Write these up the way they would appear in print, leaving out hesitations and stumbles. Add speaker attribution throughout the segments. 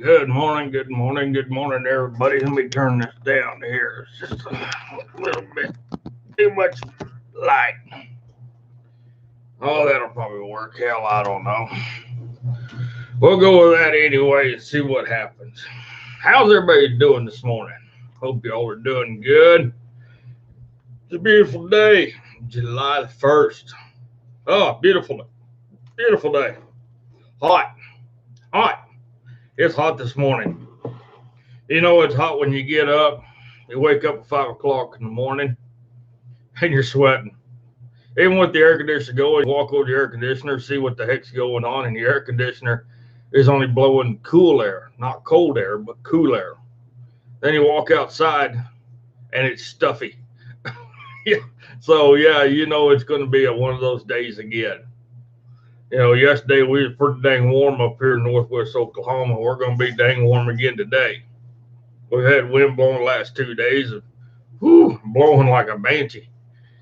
Speaker 1: Good morning, everybody. Let me turn this down here. It's just a little bit too much light. Oh, that'll probably work. Hell, I don't know. We'll go with that anyway and see what happens. How's everybody doing this morning? Hope y'all are doing good. It's a beautiful day, July the 1st. Oh, beautiful day. Hot, hot. It's hot this morning. You know it's hot when you get up, you wake up at 5 o'clock in the morning, and you're sweating. Even with the air conditioner going, you walk over to the air conditioner, see what the heck's going on, and the air conditioner is only blowing cool air, not cold air, but cool air. Then you walk outside, and it's stuffy. Yeah. So yeah, you know it's going to be one of those days again. Yesterday we was pretty dang warm up here in northwest Oklahoma. We're going to be dang warm again today. We've had wind blowing the last 2 days, and blowing like a banshee.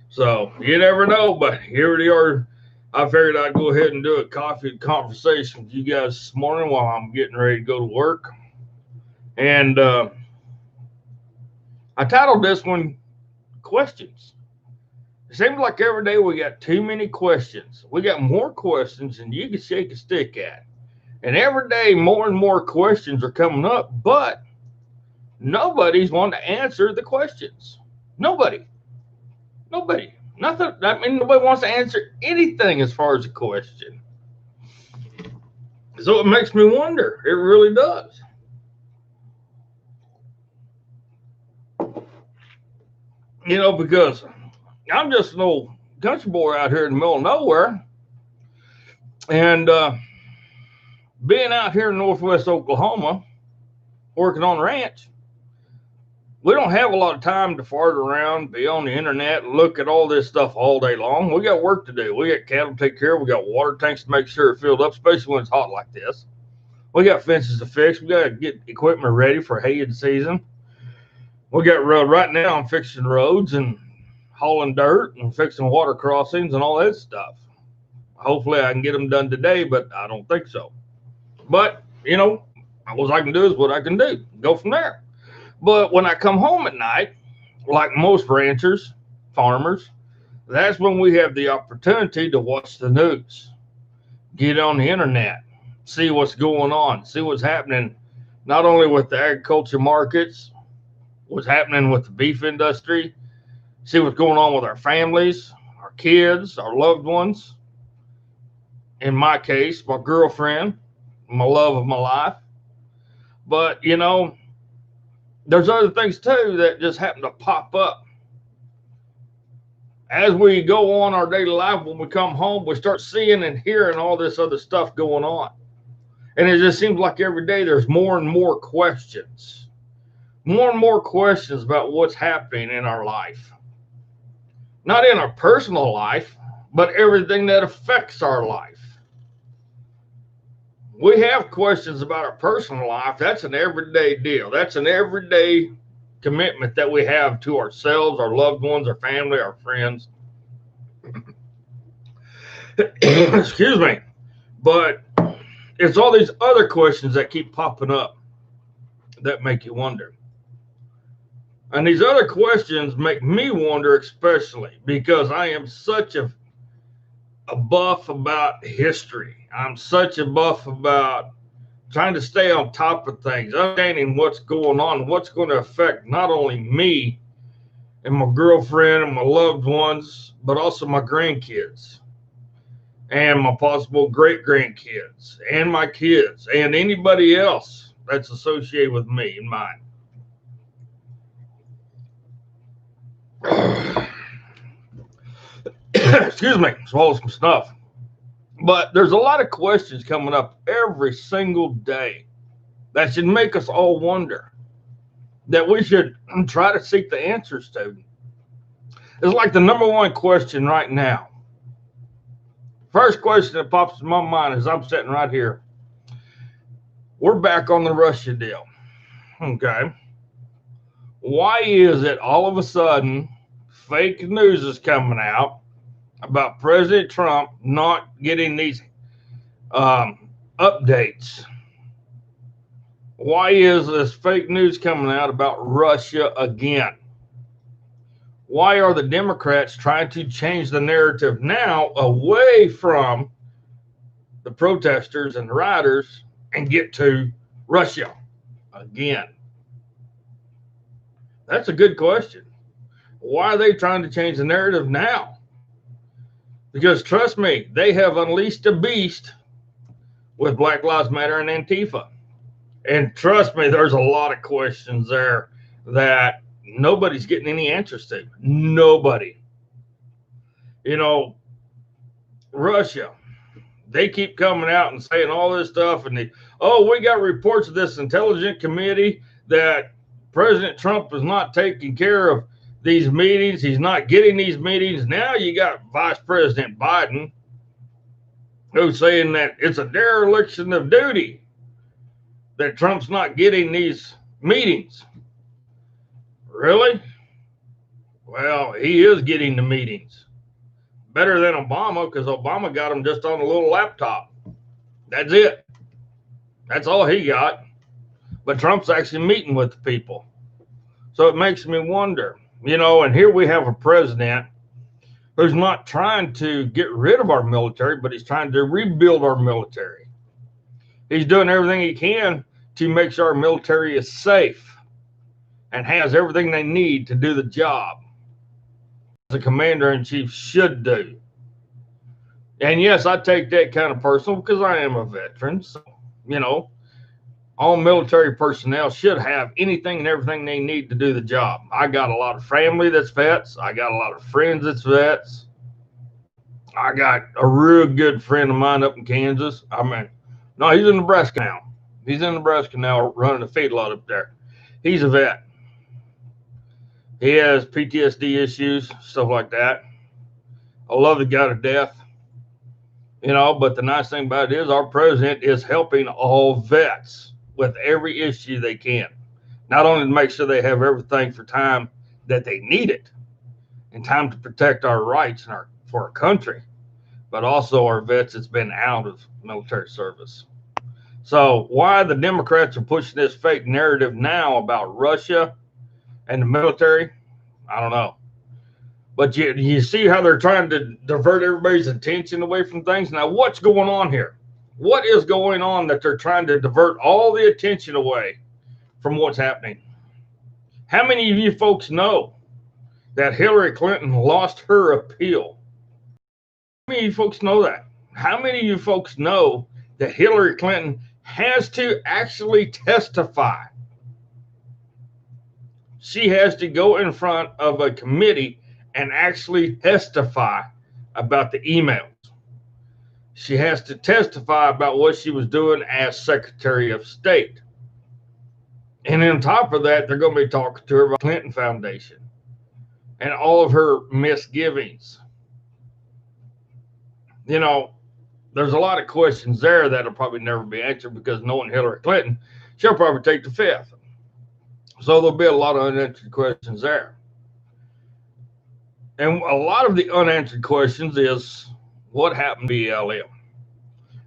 Speaker 1: So you never know, but here we are. I figured I'd go ahead and do a coffee conversation with you guys this morning while I'm getting ready to go to work. And I titled this one Questions. It seems like every day we got too many questions. We got more questions than you can shake a stick at. And every day more and more questions are coming up, but nobody's wanting to answer the questions. Nobody. Nobody. Nothing. I mean, nobody wants to answer anything as far as a question. So it makes me wonder. It really does. Because I'm just an old country boy out here in the middle of nowhere. And being out here in northwest Oklahoma, working on the ranch, we don't have a lot of time to fart around, be on the internet, and look at all this stuff all day long. We got work to do. We got cattle to take care of. We got water tanks to make sure it filled up, especially when it's hot like this. We got fences to fix. We got to get equipment ready for haying season. We got right now. I'm fixing roads and hauling dirt and fixing water crossings and all that stuff. Hopefully, I can get them done today, but I don't think so. But what I can do is what I can do. Go from there. But when I come home at night, like most ranchers, farmers, that's when we have the opportunity to watch the news, get on the internet, see what's going on, see what's happening, not only with the agriculture markets, what's happening with the beef industry, see what's going on with our families, our kids, our loved ones. In my case, my girlfriend, my love of my life. But, there's other things too that just happen to pop up. As we go on our daily life, when we come home, we start seeing and hearing all this other stuff going on. And it just seems like every day there's more and more questions. More and more questions about what's happening in our life. Not in our personal life, but everything that affects our life. We have questions about our personal life. That's an everyday deal. That's an everyday commitment that we have to ourselves, our loved ones, our family, our friends. Excuse me. But it's all these other questions that keep popping up that make you wonder. And these other questions make me wonder, especially because I am such a buff about history. I'm such a buff about trying to stay on top of things, understanding what's going on, what's going to affect not only me and my girlfriend and my loved ones, but also my grandkids and my possible great grandkids and my kids and anybody else that's associated with me and mine. Excuse me, swallow some stuff. But there's a lot of questions coming up every single day that should make us all wonder, that we should try to seek the answers to. It's like the number one question right now. First question that pops in my mind as I'm sitting right here. We're back on the Russia deal. Okay. Why is it all of a sudden fake news is coming out about President Trump not getting these updates. Why is this fake news coming out about Russia again? Why are the Democrats trying to change the narrative now away from the protesters and the rioters and get to Russia again? That's a good question. Why are they trying to change the narrative now? Because trust me, they have unleashed a beast with Black Lives Matter and Antifa. And trust me, there's a lot of questions there that nobody's getting any answers to. Nobody. You know, Russia, they keep coming out and saying all this stuff. And we got reports of this intelligence committee that President Trump is not taking care of these meetings. He's not getting these meetings. Now you got Vice President Biden who's saying that it's a dereliction of duty that Trump's not getting these meetings. Really? Well, he is getting the meetings. Better than Obama, because Obama got them just on a little laptop. That's it. That's all he got. But Trump's actually meeting with the people. So it makes me wonder, and here we have a president who's not trying to get rid of our military, but he's trying to rebuild our military. He's doing everything he can to make sure our military is safe and has everything they need to do the job the commander-in-chief should do. And yes, I take that kind of personal because I am a veteran. So, all military personnel should have anything and everything they need to do the job. I got a lot of family that's vets. I got a lot of friends that's vets. I got a real good friend of mine up in Kansas. No, he's in Nebraska now. He's in Nebraska now running a feedlot up there. He's a vet. He has PTSD issues, stuff like that. I love the guy to death. But the nice thing about it is our president is helping all vets with every issue they can. Not only to make sure they have everything for time that they need it and time to protect our rights and for our country, but also our vets that's been out of military service. So why the Democrats are pushing this fake narrative now about Russia and the military, I don't know. But you see how they're trying to divert everybody's attention away from things? Now, what's going on here? What is going on that they're trying to divert all the attention away from what's happening? How many of you folks know that Hillary Clinton lost her appeal? How many of you folks know that? How many of you folks know that Hillary Clinton has to actually testify? She has to go in front of a committee and actually testify about the emails. She has to testify about what she was doing as Secretary of State. And on top of that, they're going to be talking to her about the Clinton Foundation and all of her misgivings. There's a lot of questions there that'll probably never be answered because knowing Hillary Clinton, she'll probably take the fifth. So there'll be a lot of unanswered questions there. And a lot of the unanswered questions is what happened to BLM.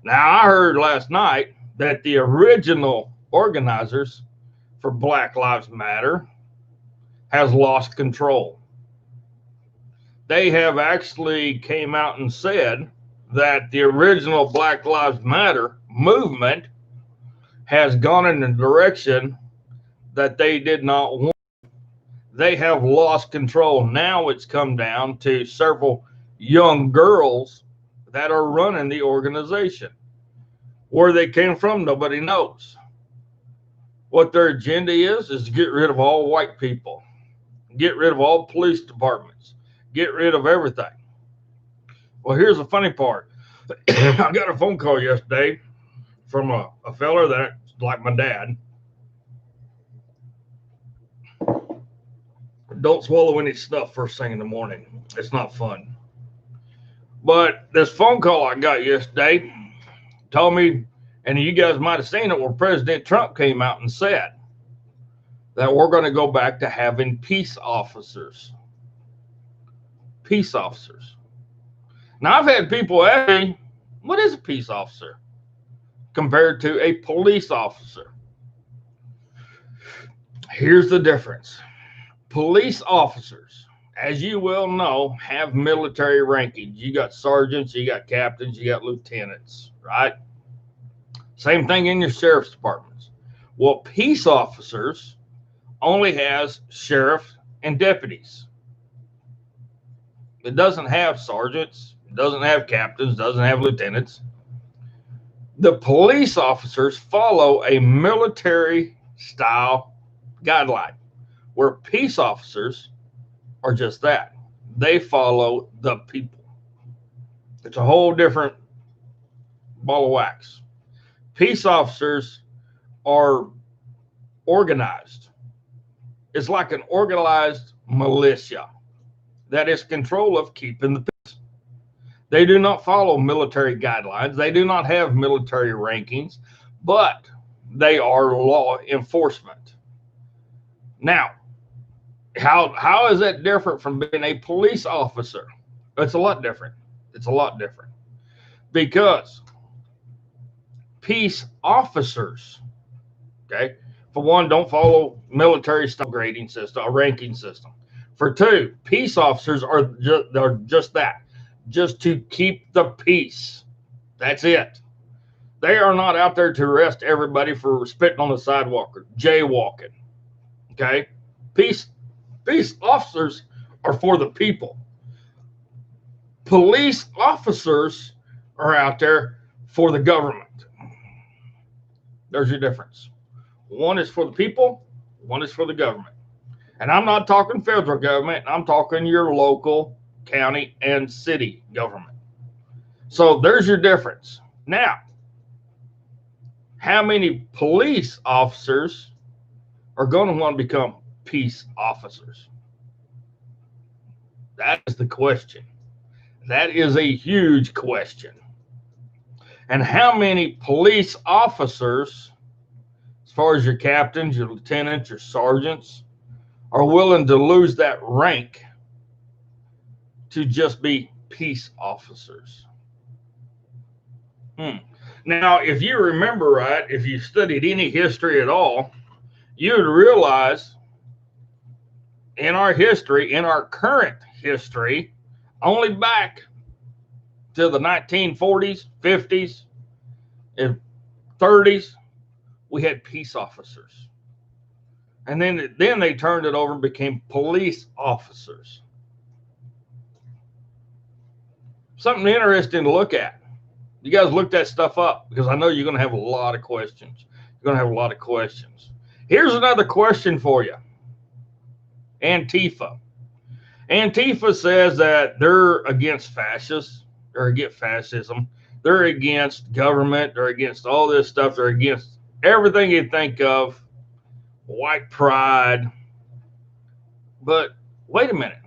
Speaker 1: Now, I heard last night that the original organizers for Black Lives Matter has lost control. They have actually came out and said that the original Black Lives Matter movement has gone in a direction that they did not want. They have lost control. Now it's come down to several young girls that are running the organization. Where they came from, nobody knows. What their agenda is to get rid of all white people, get rid of all police departments, get rid of everything. Well, here's the funny part. I got a phone call yesterday from a fella that's like my dad. Don't swallow any stuff first thing in the morning. It's not fun. But this phone call I got yesterday told me, and you guys might have seen it, where President Trump came out and said that we're going to go back to having peace officers. peace officers. Now, I've had people ask me, what is a peace officer compared to a police officer? Here's the difference. Police officers, as you well know, have military rankings. You got sergeants, you got captains, you got lieutenants, right? Same thing in your sheriff's departments. Well, peace officers only has sheriff and deputies. It doesn't have sergeants, it doesn't have captains, doesn't have lieutenants. The police officers follow a military style guideline, where peace officers are just that. They follow the people. It's a whole different ball of wax. Peace officers are organized. It's like an organized militia that is control of keeping the peace. They do not follow military guidelines. They do not have military rankings, but they are law enforcement. Now, how is that different from being a police officer? It's a lot different. It's a lot different because peace officers, okay, for one, don't follow military style grading system, a ranking system. For two, peace officers are just that, just to keep the peace. That's it. They are not out there to arrest everybody for spitting on the sidewalk or jaywalking. Okay, peace officers are for the people. Police officers are out there for the government. There's your difference. One is for the people, one is for the government. And I'm not talking federal government, I'm talking your local, county, and city government. So there's your difference. Now, how many police officers are going to want to become peace officers? That is the question. That is a huge question. And how many police officers, as far as your captains, your lieutenants, your sergeants, are willing to lose that rank to just be peace officers? Now, if you remember right, if you studied any history at all, you would realize in our history, in our current history, only back to the 1940s, 50s, and 30s, we had peace officers. And then they turned it over and became police officers. Something interesting to look at. You guys look that stuff up because I know you're going to have a lot of questions. You're going to have a lot of questions. Here's another question for you. Antifa. Antifa says that they're against fascists, they're against fascism, they're against government, they're against all this stuff, they're against everything you think of, white pride. But wait a minute.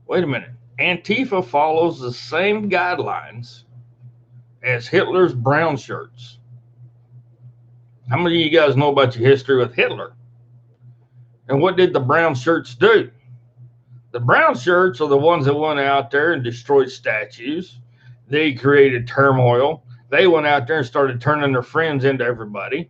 Speaker 1: Wait a minute. Antifa follows the same guidelines as Hitler's brown shirts. How many of you guys know about your history with Hitler? And what did the brown shirts do? The brown shirts are the ones that went out there and destroyed statues. They created turmoil. They went out there and started turning their friends into everybody.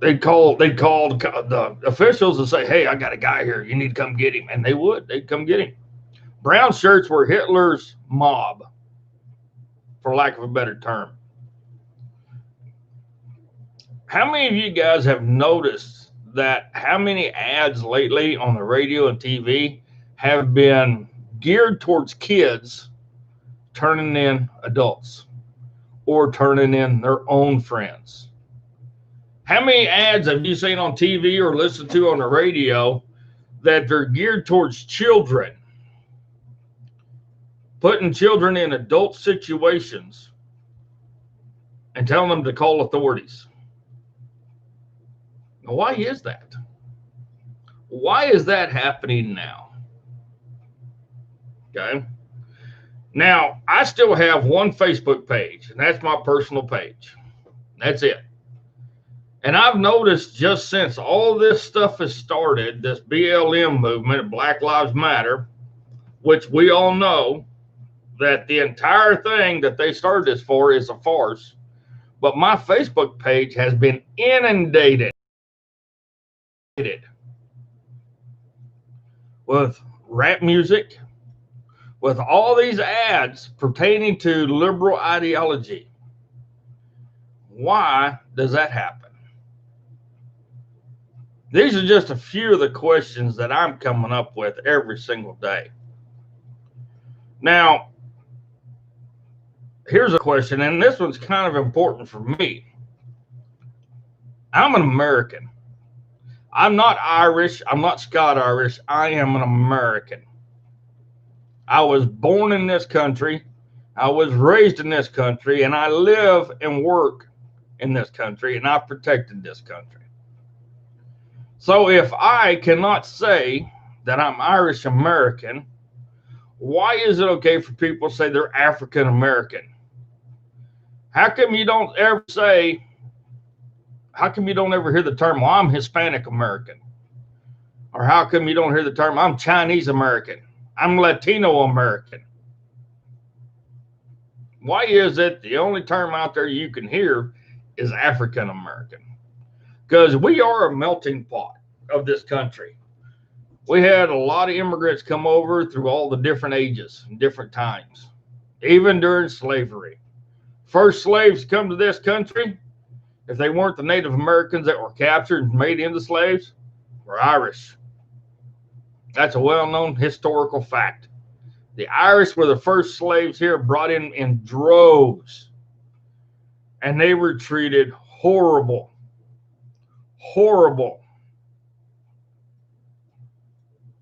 Speaker 1: They'd call the officials and say, hey, I got a guy here. You need to come get him. And they would. They'd come get him. Brown shirts were Hitler's mob, for lack of a better term. How many of you guys have noticed that how many ads lately on the radio and TV have been geared towards kids turning in adults or turning in their own friends? How many ads have you seen on TV or listened to on the radio that they're geared towards children, putting children in adult situations and telling them to call authorities? Now, why is that? Why is that happening now? Okay. Now, I still have one Facebook page, and that's my personal page. That's it. And I've noticed just since all this stuff has started, this BLM movement, Black Lives Matter, which we all know that the entire thing that they started this for is a farce. But my Facebook page has been inundated with rap music, with all these ads pertaining to liberal ideology. Why does that happen? These are just a few of the questions that I'm coming up with every single day. Now, here's a question, and this one's kind of important for me. I'm an American. I'm not Irish. I'm not Scot-Irish. I am an American. I was born in this country. I was raised in this country, and I live and work in this country, and I've protected this country. So if I cannot say that I'm Irish American, why is it okay for people to say they're African American? How come you don't ever say, how come you don't ever hear the term, well, I'm Hispanic American? Or how come you don't hear the term, I'm Chinese American? I'm Latino American? Why is it the only term out there you can hear is African American? Because we are a melting pot of this country. We had a lot of immigrants come over through all the different ages and different times, even during slavery. First slaves come to this country, if they weren't the Native Americans that were captured and made into slaves, were Irish. That's a well-known historical fact. The Irish were the first slaves here, brought in droves, and they were treated horrible. Horrible.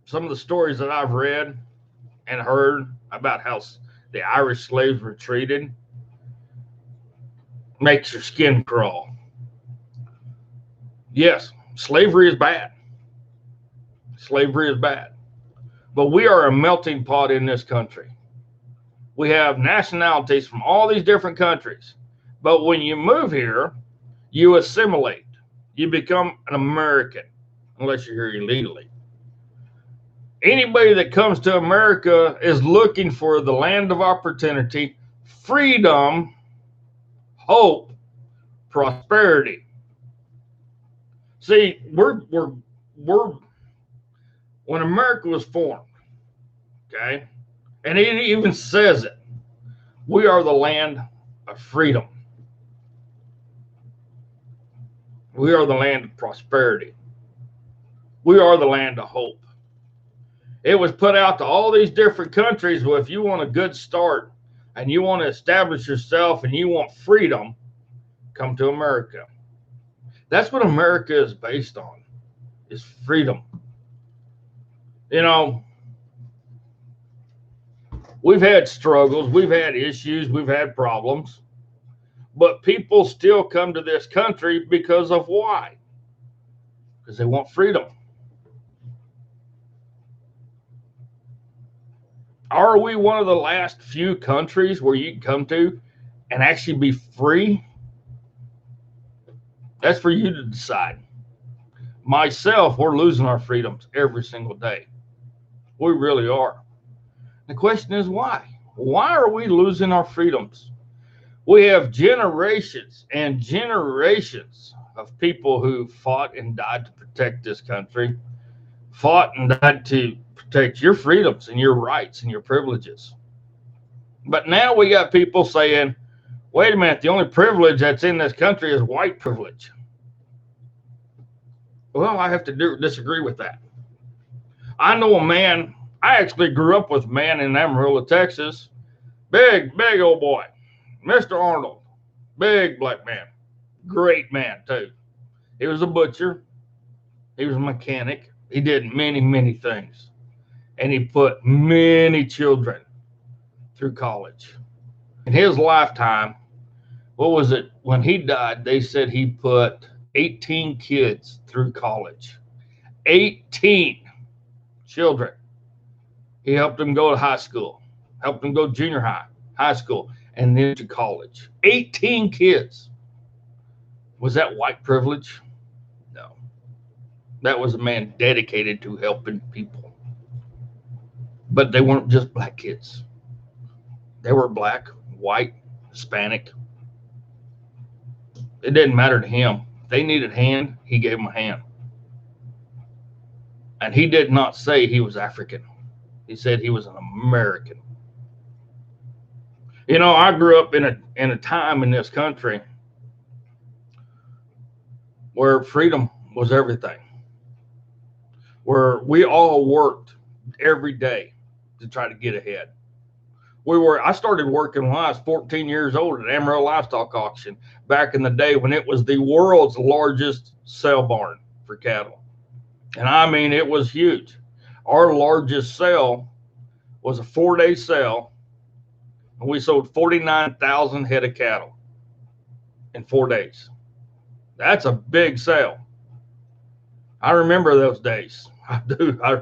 Speaker 1: Some of the stories that I've read and heard about how the Irish slaves were treated makes your skin crawl. Yes, slavery is bad. Slavery is bad. But we are a melting pot in this country. We have nationalities from all these different countries. But when you move here, you assimilate. You become an American, unless you're here illegally. Anybody that comes to America is looking for the land of opportunity, freedom, hope, prosperity. See, we're when America was formed, okay, and it even says it, we are the land of freedom. We are the land of prosperity. We are the land of hope. It was put out to all these different countries. Well, if you want a good start and you want to establish yourself and you want freedom, come to America. That's what America is based on, is freedom. You know, we've had struggles, we've had issues, we've had problems, but people still come to this country because of why? Because they want freedom. Are we one of the last few countries where you can come to and actually be free? That's for you to decide. Myself, we're losing our freedoms every single day. We really are. The question is why? Why are we losing our freedoms? We have generations and generations of people who fought and died to protect this country, fought and died to protect your freedoms and your rights and your privileges. But now we got people saying, wait a minute, the only privilege that's in this country is white privilege. Well, I have to disagree with that. I know a man, I actually grew up with a man in Amarillo, Texas, big old boy, Mr. Arnold, big black man, great man too. He was a butcher, he was a mechanic, he did many things, and he put many children through college. In his lifetime, what was it, when he died, they said he put 18 kids through college. 18 children. He helped them go to high school, helped them go junior high, high school, and then to college. 18 kids. Was that white privilege? No. That was a man dedicated to helping people. But they weren't just black kids. They were black, white, Hispanic. It didn't matter to him. If they needed a hand, he gave them a hand. And he did not say he was African. He said he was an American. You know, I grew up in a time in this country where freedom was everything, where we all worked every day to try to get ahead. I started working when I was 14 years old at Amarillo Livestock Auction back in the day when it was the world's largest sale barn for cattle. And I mean, it was huge. Our largest sale was a 4-day sale, and we sold 49,000 head of cattle in 4 days. That's a big sale. I remember those days. I do. I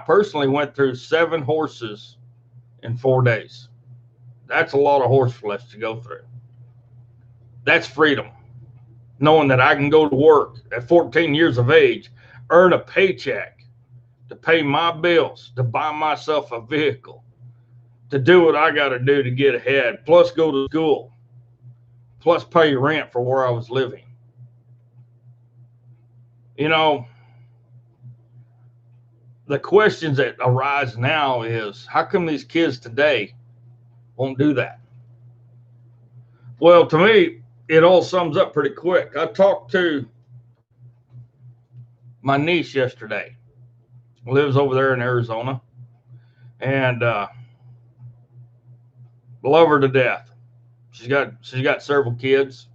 Speaker 1: personally went through 7 horses in 4 days. That's a lot of horse flesh to go through. That's freedom. Knowing that I can go to work at 14 years of age, earn a paycheck to pay my bills, to buy myself a vehicle, to do what I got to do to get ahead, plus go to school, plus pay rent for where I was living. You know, the questions that arise now is, how come these kids today won't do that? Well, to me, it all sums up pretty quick. I talked to my niece yesterday, lives over there in Arizona, and love her to death. She's got several kids.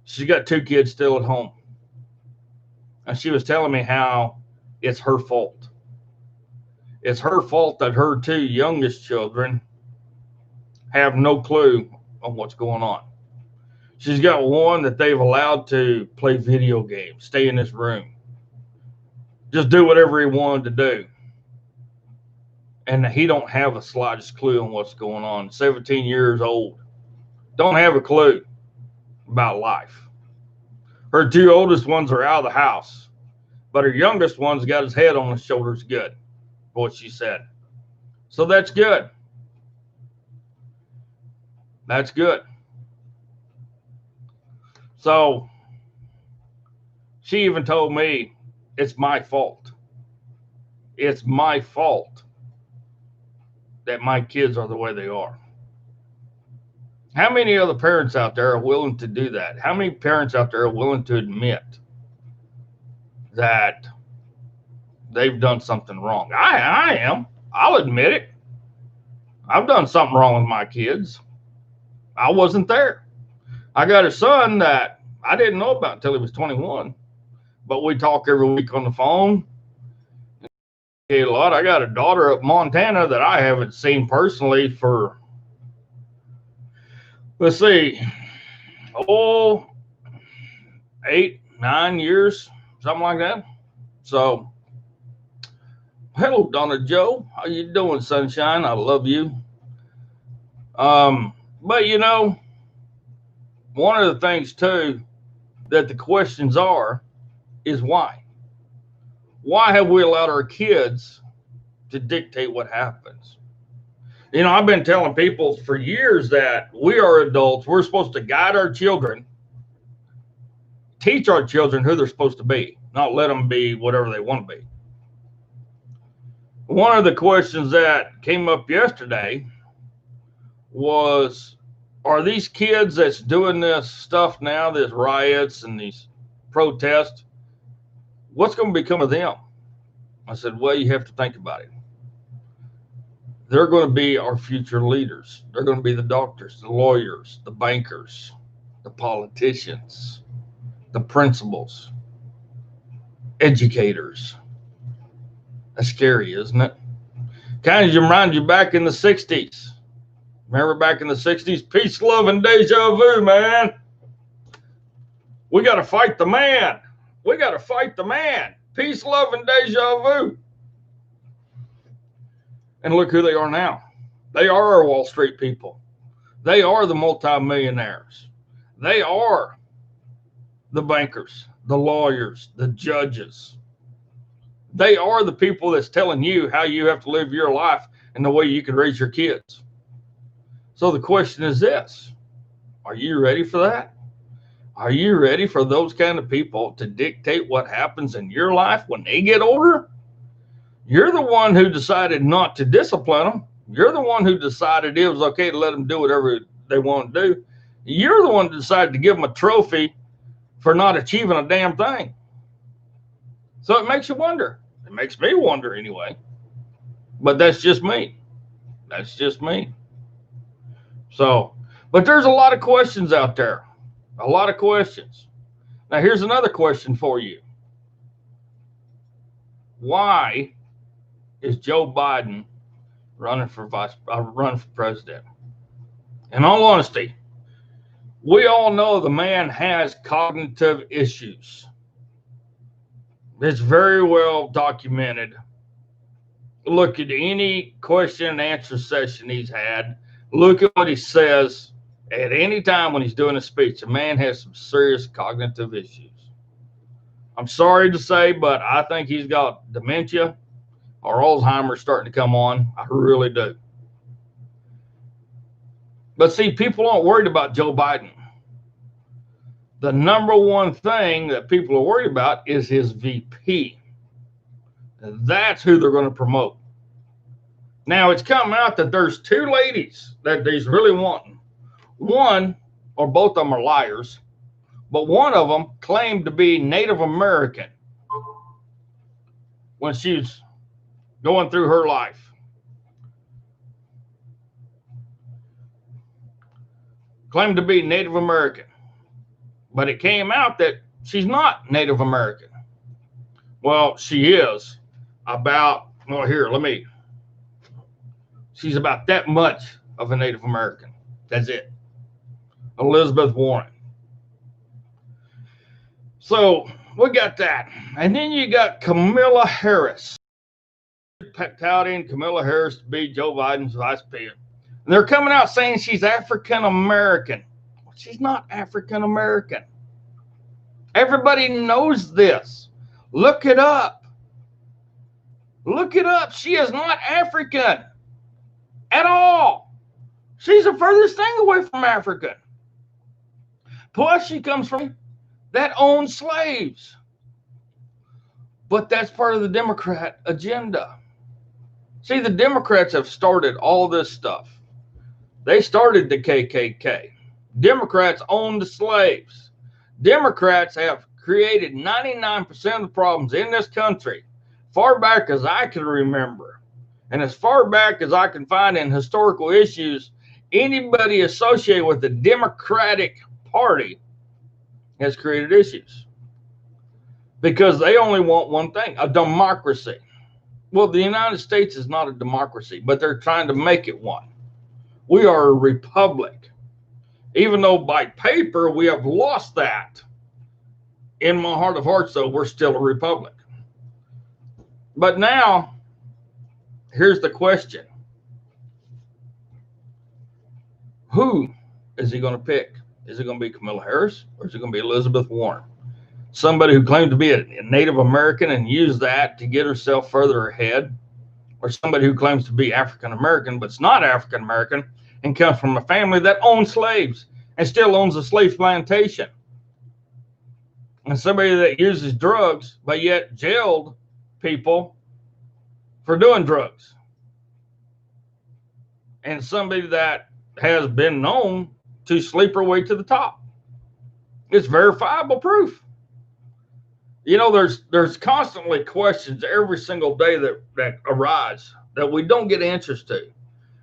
Speaker 1: She's got 2 kids still at home, and she was telling me how it's her fault. It's her fault that her 2 youngest children have no clue on what's going on. She's got one that they've allowed to play video games, stay in his room, just do whatever he wanted to do. And he don't have the slightest clue on what's going on. 17 years old. Don't have a clue about life. Her 2 oldest ones are out of the house, but her youngest one's got his head on his shoulders good, what she said. So that's good. That's good. So she even told me it's my fault. It's my fault that my kids are the way they are. How many other parents out there are willing to do that? How many parents out there are willing to admit that they've done something wrong? I am. I'll admit it. I've done something wrong with my kids. I wasn't there. I got a son that I didn't know about until he was 21, but we talk every week on the phone. A lot. I got a daughter up Montana that I haven't seen personally for, let's see, 8, 9 years, something like that. So, hello, Donna Joe. How you doing, sunshine? I love you. But you know, one of the things too that the questions are is why? Why have we allowed our kids to dictate what happens? You know, I've been telling people for years that we are adults. We're supposed to guide our children, teach our children who they're supposed to be, not let them be whatever they want to be. One of the questions that came up yesterday was, are these kids that's doing this stuff now, these riots and these protests, what's going to become of them? I said, well, you have to think about it. They're going to be our future leaders. They're going to be the doctors, the lawyers, the bankers, the politicians, the principals, educators. That's scary, isn't it? Kind of reminds you back in the 60s. Remember back in the 60s? Peace, love, and deja vu, man. We got to fight the man. We got to fight the man. Peace, love, and deja vu. And look who they are now. They are our Wall Street people. They are the multimillionaires. They are the bankers, the lawyers, the judges. They are the people that's telling you how you have to live your life and the way you can raise your kids. So the question is this: are you ready for that? Are you ready for those kind of people to dictate what happens in your life when they get older? You're the one who decided not to discipline them. You're the one who decided it was okay to let them do whatever they want to do. You're the one who decided to give them a trophy for not achieving a damn thing. So it makes you wonder. It makes me wonder anyway. But that's just me. That's just me. So, but there's a lot of questions out there. A lot of questions. Now, here's another question for you. Why is Joe Biden running for president? In all honesty, we all know the man has cognitive issues. It's very well documented. Look at any question and answer session he's had. Look at what he says at any time when he's doing a speech. The man has some serious cognitive issues. I'm sorry to say, but I think he's got dementia or Alzheimer's starting to come on. I really do. But see, people aren't worried about Joe Biden. The number one thing that people are worried about is his VP. That's who they're going to promote. Now, it's come out that there's two ladies that he's really wanting. One, or both of them are liars, but one of them claimed to be Native American when she was going through her life. Claimed to be Native American. But it came out that she's not Native American. Well, she is about, well, here, she's about that much of a Native American. That's it. Elizabeth Warren. So we got that. And then you got Kamala Harris. Touting Kamala Harris to be Joe Biden's vice president. And they're coming out saying she's African American. She's not African American. Everybody knows this. Look it up. Look it up. She is not African at all. She's the furthest thing away from African. Plus, she comes from that owned slaves. But that's part of the Democrat agenda. See, the Democrats have started all this stuff. They started the KKK. Democrats own the slaves. Democrats have created 99% of the problems in this country, far back as I can remember. And as far back as I can find in historical issues, anybody associated with the Democratic Party has created issues. Because they only want one thing, a democracy. Well, the United States is not a democracy, but they're trying to make it one. We are a republic. Even though by paper we have lost that, in my heart of hearts, though, we're still a republic. But now, here's the question. Who is he going to pick? Is it going to be Kamala Harris or is it going to be Elizabeth Warren? Somebody who claimed to be a Native American and used that to get herself further ahead, or somebody who claims to be African American but's not African American and comes from a family that owns slaves and still owns a slave plantation, and somebody that uses drugs but yet jailed people for doing drugs, and somebody that has been known to sleep her way to the top. It's verifiable proof. You know, there's constantly questions every single day that arise that we don't get answers to.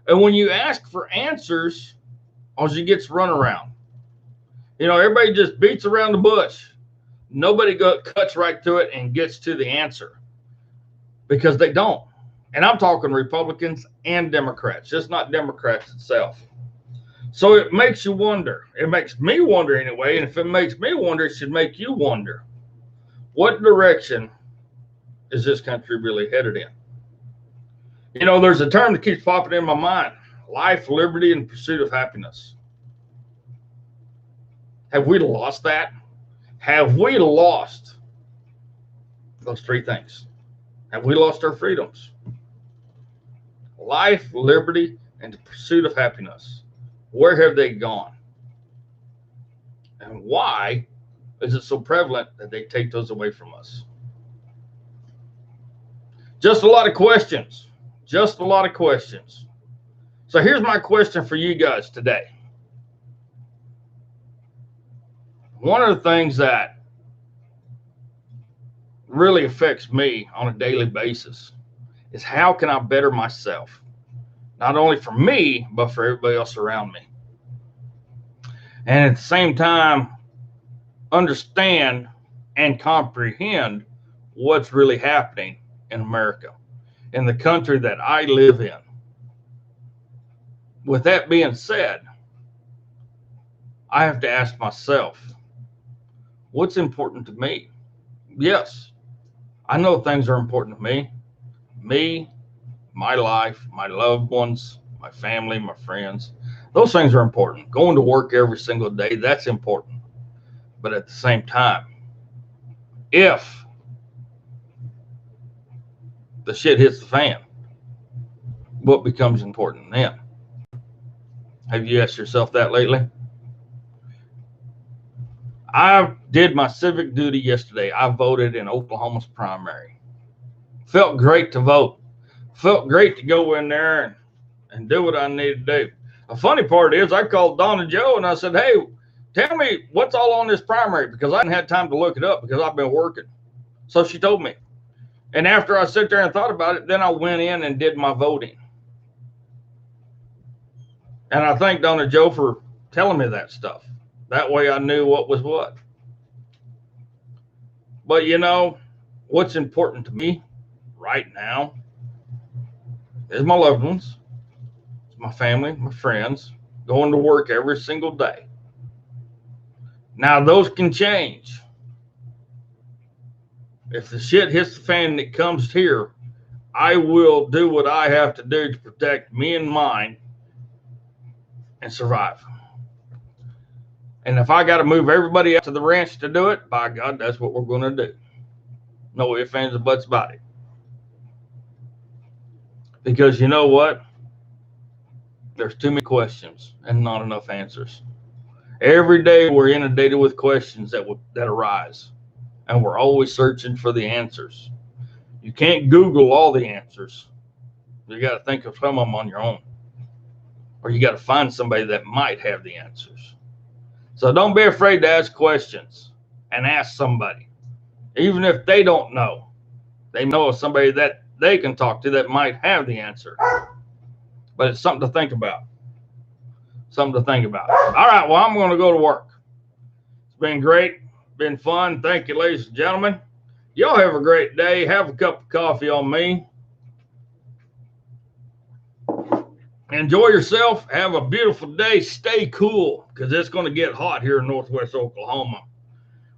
Speaker 1: And when you ask for answers, all you get's run around. You know, everybody just beats around the bush. Nobody cuts right to it and gets to the answer because they don't. And I'm talking Republicans and Democrats, just not Democrats itself. So it makes you wonder. It makes me wonder anyway. And if it makes me wonder, it should make you wonder. What direction is this country really headed in? You know, there's a term that keeps popping in my mind: life, liberty, and pursuit of happiness. Have we lost that? Have we lost those three things? Have we lost our freedoms? Life, liberty, and the pursuit of happiness. Where have they gone? And why is it so prevalent that they take those away from us? Just a lot of questions. Just a lot of questions. So here's my question for you guys today. One of the things that really affects me on a daily basis is how can I better myself? Not only for me, but for everybody else around me. And at the same time, understand and comprehend what's really happening in America, in the country that I live in. With that being said, I have to ask myself, what's important to me? Yes, I know things are important to me. Me, my life, my loved ones, my family, my friends. Those things are important. Going to work every single day, that's important. But at the same time, if the shit hits the fan, what becomes important then? Have you asked yourself that lately? I did my civic duty yesterday. I voted in Oklahoma's primary. Felt great to vote. Felt great to go in there and do what I needed to do. The funny part is I called Donna Joe and I said, hey, tell me what's all on this primary, because I hadn't had time to look it up because I've been working. So she told me. And after I sat there and thought about it, then I went in and did my voting. And I thank Donna Joe for telling me that stuff. That way I knew what was what. But you know, what's important to me right now is my loved ones, it's my family, my friends, going to work every single day. Now, those can change. If the shit hits the fan and it comes here, I will do what I have to do to protect me and mine and survive. And if I got to move everybody out to the ranch to do it, by God, that's what we're going to do. No ifs, ands, or buts about it. Because you know what? There's too many questions and not enough answers. Every day we're inundated with questions that arise, and we're always searching for the answers. You can't Google all the answers. You got to think of some of them on your own, or you got to find somebody that might have the answers. So don't be afraid to ask questions and ask somebody. Even if they don't know, they know of somebody that they can talk to that might have the answer. But it's something to think about. Something to think about. All right, well, I'm going to go to work. It's been great. Been fun. Thank you, ladies and gentlemen. Y'all have a great day. Have a cup of coffee on me. Enjoy yourself. Have a beautiful day. Stay cool, because it's going to get hot here in northwest Oklahoma.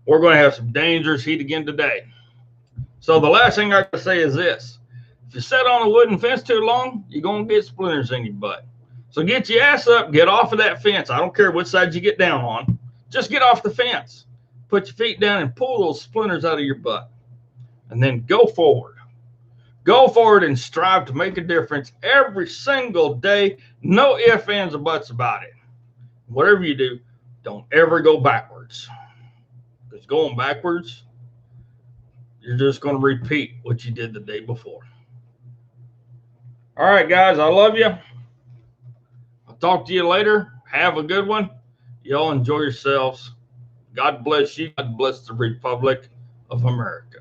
Speaker 1: We're going to have some dangerous heat again today. So the last thing I can say is this. If you sit on a wooden fence too long, you're going to get splinters in your butt. So get your ass up, get off of that fence. I don't care which side you get down on. Just get off the fence. Put your feet down and pull those splinters out of your butt. And then go forward. Go forward and strive to make a difference every single day. No ifs, ands, or buts about it. Whatever you do, don't ever go backwards. Because going backwards, you're just going to repeat what you did the day before. All right, guys, I love you. I'll talk to you later. Have a good one. Y'all enjoy yourselves. God bless you. God bless the Republic of America.